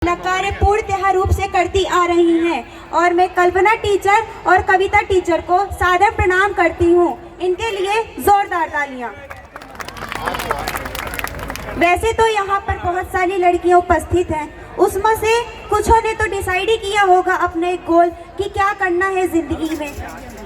कार्य पूर्णतः रूप से करती आ रही हैं और मैं कल्पना टीचर और कविता टीचर को सादर प्रणाम करती हूँ। इनके लिए जोरदार तालियां। वैसे तो यहाँ पर बहुत सारी लड़कियाँ उपस्थित हैं, उसमें से कुछों ने तो डिसाइड ही किया होगा अपने गोल कि क्या करना है जिंदगी में।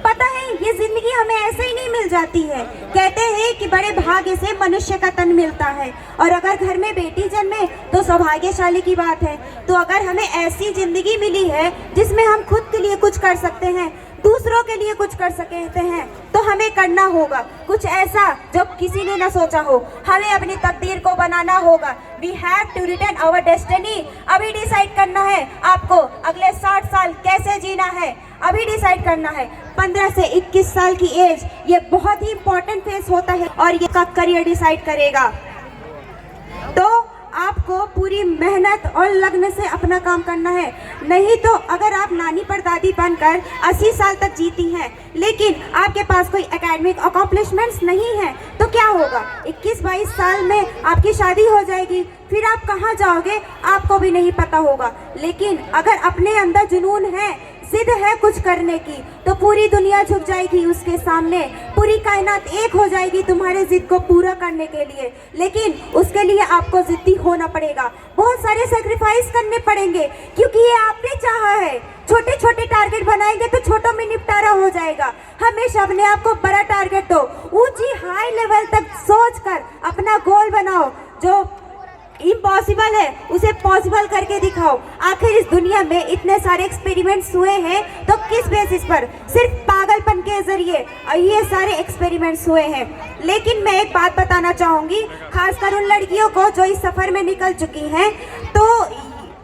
पता है ये जिंदगी हमें ऐसे ही नहीं मिल जाती है। कहते हैं कि बड़े भाग्य से मनुष्य का तन मिलता है और अगर घर में बेटी जन्मे तो सौभाग्यशाली की बात है। तो अगर हमें ऐसी जिंदगी मिली है जिसमें हम खुद के लिए कुछ कर सकते हैं, दूसरों के लिए कुछ कर सकते हैं, तो हमें करना होगा कुछ ऐसा जो किसी ने ना सोचा हो। हमें अपनी तकदीर को बनाना होगा। We have to written our destiny। अभी डिसाइड करना है आपको अगले 60 साल कैसे जीना है, अभी डिसाइड करना है। 15 से 21 साल की एज ये बहुत ही इम्पोर्टेंट फेज होता है और ये का करियर डिसाइड करेगा। तो आपको पूरी मेहनत और लगन से अपना काम करना है। नहीं तो अगर आप नानी परदादी बनकर 80 साल तक जीती हैं लेकिन आपके पास कोई एकेडमिक अकॉम्प्लिशमेंट्स नहीं है तो क्या होगा? 21-22 साल में आपकी शादी हो जाएगी, फिर आप कहाँ जाओगे आपको भी नहीं पता होगा। लेकिन अगर अपने अंदर जुनून है, जिद है कुछ करने की, तो पूरी दुनिया झुक जाएगी उसके सामने, पूरी कायनात एक हो जाएगी तुम्हारे जिद को पूरा करने के लिए। लेकिन उसके लिए आपको जिद्दी होना पड़ेगा, बहुत सारे सेक्रीफाइस करने पड़ेंगे क्योंकि ये आपने चाहा है। छोटे छोटे टारगेट बनाएंगे तो छोटों में निपटारा हो जाएगा। हमेशा अपने आप को बड़ा टारगेट दो, ऊंची हाई लेवल तक सोचकर अपना गोल बनाओ। जो इम्पॉसिबल है उसे पॉसिबल करके दिखाओ। आखिर इस दुनिया में इतने सारे एक्सपेरिमेंट्स हुए हैं तो किस बेसिस पर? सिर्फ पागलपन के जरिए ये सारे एक्सपेरिमेंट्स हुए हैं। लेकिन मैं एक बात बताना चाहूँगी, खासकर उन लड़कियों को जो इस सफ़र में निकल चुकी हैं, तो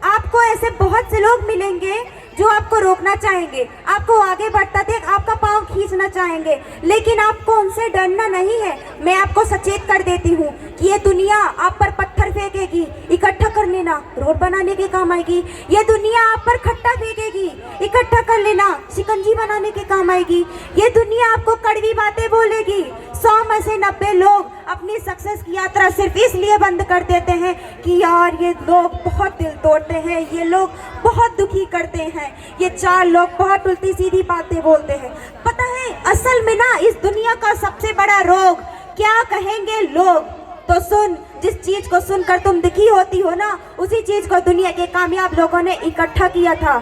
आपको ऐसे बहुत से लोग मिलेंगे जो आपको रोकना चाहेंगे, आपको आगे बढ़ता देख आपका पांव खींचना चाहेंगे, लेकिन आपको उनसे डरना नहीं है। मैं आपको सचेत कर देती हूँ कि ये दुनिया आप पर पत्थर फेंकेगी, इकट्ठा कर लेना, रोड बनाने के काम आएगी। ये दुनिया आप पर खट्टा फेंकेगी, इकट्ठा कर लेना, शिकंजी बनाने के काम आएगी। ये दुनिया आपको कड़वी बातें बोलेगी। 100 में से 90 लोग अपनी सक्सेस की यात्रा सिर्फ इसलिए बंद कर देते हैं कि यार ये लोग बहुत दिल तोड़ते हैं, ये लोग बहुत दुखी करते हैं, ये 4 लोग बहुत उल्टी सीधी बातें बोलते हैं। पता है असल में ना इस दुनिया का सबसे बड़ा रोग क्या कहेंगे लोग? तो सुन, जिस चीज को सुनकर तुम दुखी होती हो ना, उसी चीज को दुनिया के कामयाब लोगों ने इकट्ठा किया था।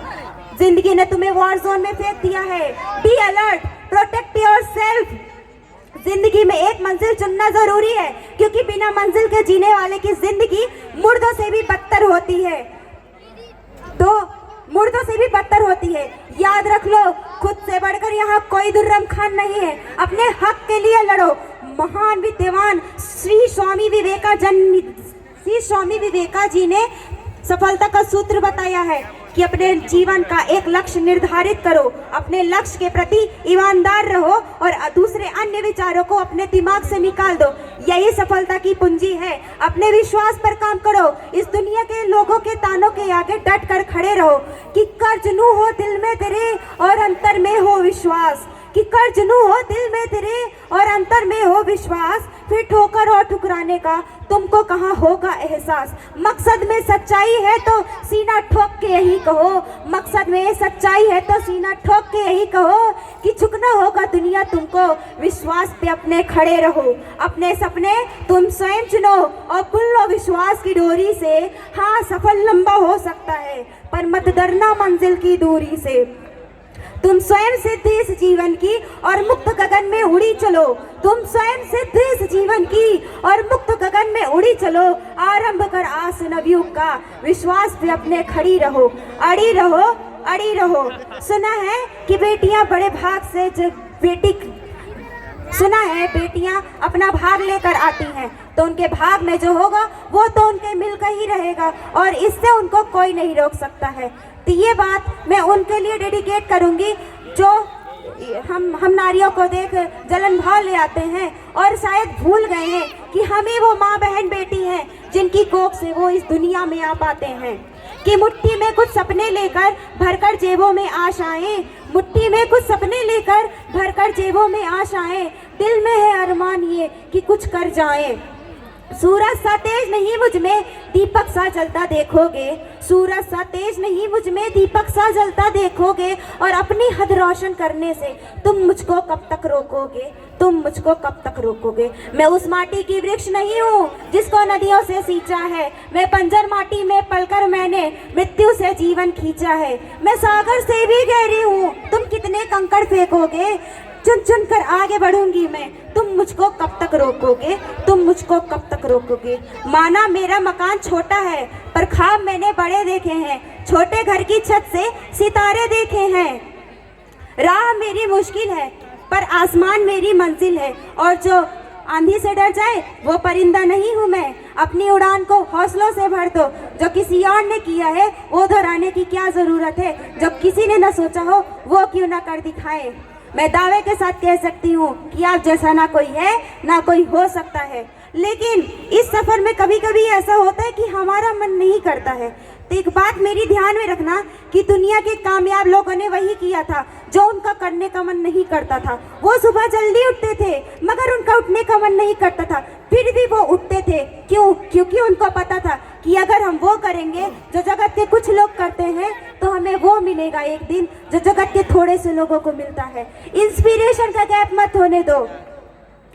जिंदगी ने तुम्हें वॉर जोन में फेंक दिया है। Be alert, protect yourself. जिंदगी में एक मंजिल चुनना जरूरी है क्योंकि बिना मंजिल के जीने वाले की जिंदगी मुर्दों से भी बदतर होती है। तो मुर्दों से भी बदतर होती है। याद रख लो, खुद से बढ़कर यहाँ कोई दुर्रम खान नहीं है। अपने हक के लिए लड़ो। महान विद्वान श्री स्वामी विवेका जी ने सफलता का सूत्र बताया है कि अपने जीवन का एक लक्ष्य निर्धारित करो, अपने लक्ष्य के प्रति ईमानदार रहो और दूसरे अन्य विचारों को अपने दिमाग से निकाल दो। यही सफलता की पूंजी है। अपने विश्वास पर काम करो। इस दुनिया के लोगों के तानों के आगे डट कर खड़े रहो कि कर्जनू हो दिल में तेरे और अंतर में हो विश्वास, कि कर्जनू हो दिल में तेरे और अंतर में हो विश्वास। फिर ठोकर और ठुकराने का तुमको कहाँ होगा एहसास। मकसद में सच्चाई है तो सीना ठोक के यही कहो, मकसद में सच्चाई है तो सीना ठोक के यही कहो कि झुकना होगा दुनिया तुमको। विश्वास पे अपने खड़े रहो, अपने सपने तुम स्वयं चुनो और बुन लो विश्वास की डोरी से। हाँ सफल लंबा हो सकता है पर मत डरना मंजिल की दूरी से। तुम स्वयं सिद्ध इस जीवन की और मुक्त गगन में उड़ी चलो। तुम स्वयं सिद्ध इस जीवन की और मुक्त गगन में उड़ी चलो। आरंभ कर आस नवयुग का, विश्वास पे अपने खड़ी रहो, अड़ी रहो, अड़ी रहो। सुना है कि बेटियां बड़े भाग से बेटियां अपना भाग लेकर आती हैं तो उनके भाग में जो होगा वो तो उनके मिलकर ही रहेगा और इससे उनको कोई नहीं रोक सकता है। तो ये बात मैं उनके लिए डेडिकेट करूंगी जो हम नारियों को देख जलन भाव ले आते हैं और शायद भूल गए हैं कि हम ही वो माँ बहन बेटी हैं जिनकी कोख से वो इस दुनिया में आ पाते हैं। कि मुट्ठी में कुछ सपने लेकर भरकर जेबों में आशाएं, मुट्ठी में कुछ सपने लेकर भरकर जेबों में आशाएं, दिल में है अरमान ये कि कुछ कर जाएं। सूरज सा तेज नहीं मुझ में दीपक सा जलता देखोगे, सूरज सा तेज नहीं मुझ में दीपक सा जलता देखोगे, और अपनी हद रोशन करने से तुम मुझको कब तक रोकोगे, तुम मुझको कब तक रोकोगे। मैं उस माटी की वृक्ष नहीं हूँ जिसको नदियों से सींचा है, मैं बंजर माटी में पलकर मैंने मृत्यु से जीवन खींचा है। मैं सागर से भी गहरी हूँ, तुम कितने कंकड़ फेंकोगे, चुन चुन कर आगे बढ़ूंगी मैं, तुम मुझको कब तक रोकोगे, तुम मुझको कब तक रोकोगे। माना मेरा मकान छोटा है पर ख्वाब मैंने बड़े देखे हैं, छोटे घर की छत से सितारे देखे हैं। राह मेरी मुश्किल है पर आसमान मेरी मंजिल है, और जो आंधी से डर जाए वो परिंदा नहीं हूँ मैं। अपनी उड़ान को हौसलों से भर दो, जो किसी और ने किया है वो दोहराने की क्या जरूरत है, जब किसी ने न सोचा हो वो क्यों ना कर दिखाए। मैं दावे के साथ कह सकती हूँ कि आप जैसा ना कोई है ना कोई हो सकता है, लेकिन इस सफर में कभी कभी ऐसा होता है कि हमारा मन नहीं करता है। तो एक बात मेरी ध्यान में रखना कि दुनिया के कामयाब लोगों ने वही किया था जो उनका करने का मन नहीं करता था। वो सुबह जल्दी उठते थे मगर उनका उठने का मन नहीं करता था, फिर भी वो उठते थे। क्यों? क्योंकि उनको पता था कि अगर हम वो करेंगे जो जगत के कुछ लोग करते हैं तो हमें वो मिलेगा एक दिन जो जगत के थोड़े से लोगों को मिलता है। इंस्पिरेशन का गैप मत होने दो,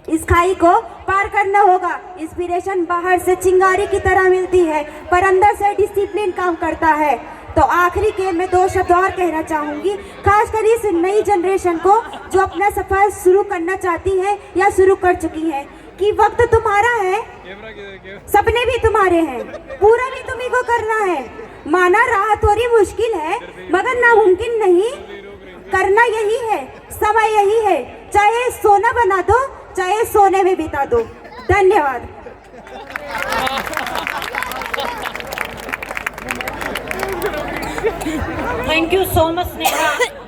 इस खाई को पार करना होगा। इंस्पिरेशन बाहर से चिंगारी की तरह मिलती है पर अंदर से डिसिप्लिन काम करता है। तो आखिरी के मैं 2 शब्द और कहना चाहूँगी, खासकर इस नई जनरेशन को जो अपना सफर शुरू करना चाहती है या शुरू कर चुकी है, कि वक्त तुम्हारा है, सपने भी तुम्हारे हैं, पूरा भी तुम्ही को करना है। माना राह थोड़ी मुश्किल है मगर नामुमकिन नहीं, करना यही है, समय यही है। चाहे सोना बना दो चाहे सोने में बिता दो। धन्यवाद। Thank you so much, Neha.